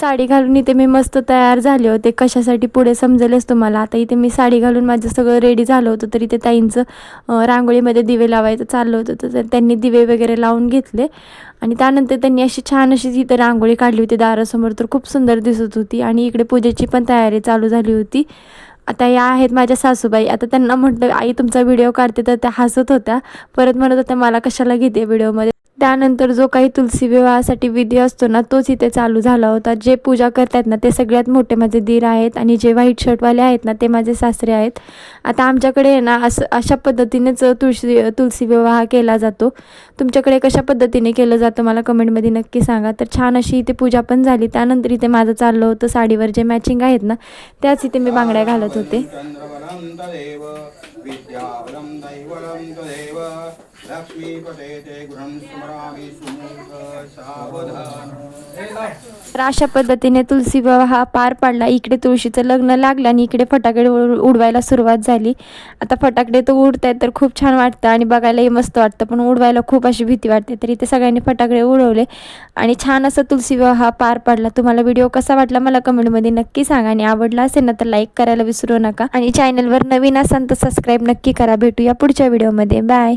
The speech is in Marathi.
साडी घालून इथे मी मस्त तयार झाले होते. कशासाठी पुढे समजेलच तुम्हाला. आता इथे मी साडी घालून माझं सगळं रेडी झालं होतं. तर इथे ताईंचं रांगोळीमध्ये दिवे लावायचं चाललं होतं. तर त्यांनी दिवे वगैरे लावून घेतले आणि त्यानंतर त्यांनी अशी छान अशी इथे रांगोळी काढली होती दारासमोर. तर खूप सुंदर दिसत होती आणि इकडे पूजेची पण तयारी चालू झाली होती. आता या आहेत माझ्या सासूबाई. आता त्यांना म्हटलं आई तुमचा व्हिडिओ काढते, तर त्या हसत होत्या. परत म्हणत होत्या मला कशाला घेते व्हिडिओमध्ये. त्यानंतर जो काही तुलसी विवाहासाठी विधी असतो ना, तोच इथे चालू झाला होता. जे पूजा करतात ना ते सगळ्यात मोठे माझे दीर आहेत आणि जे व्हाईट शर्टवाले आहेत ना ते माझे सासरे आहेत. आता आमच्याकडे आहे ना अशा पद्धतीनेच तुलसी विवाह केला जातो. तुमच्याकडे कशा पद्धतीने केलं जातं मला कमेंटमध्ये नक्की सांगा. तर छान अशी इथे पूजा पण झाली. त्यानंतर इथे माझं चाललं होतं साडीवर जे मॅचिंग आहेत ना त्याच इथे मी बांगड्या घालत होते. तर अशा पद्धतीने तुलसी विवाह पार पडला. इकडे तुळशीचं लग्न लागलं आणि इकडे फटाकडे उडवायला सुरुवात झाली. आता फटाकडे तर उडत आहेत तर खूप छान वाटतं आणि बघायलाही मस्त वाटतं, पण उडवायला खूप अशी भीती वाटते. तर इथे सगळ्यांनी फटाकडे उडवले आणि छान असं तुलसी विवाह पार पडला. तुम्हाला व्हिडिओ कसा वाटला मला कमेंटमध्ये नक्की सांगा आणि आवडला असेल ना तर लाईक करायला विसरू नका आणि चॅनलवर नवीन असाल तर सबस्क्राईब नक्की करा. भेटूया पुढच्या व्हिडिओमध्ये. बाय.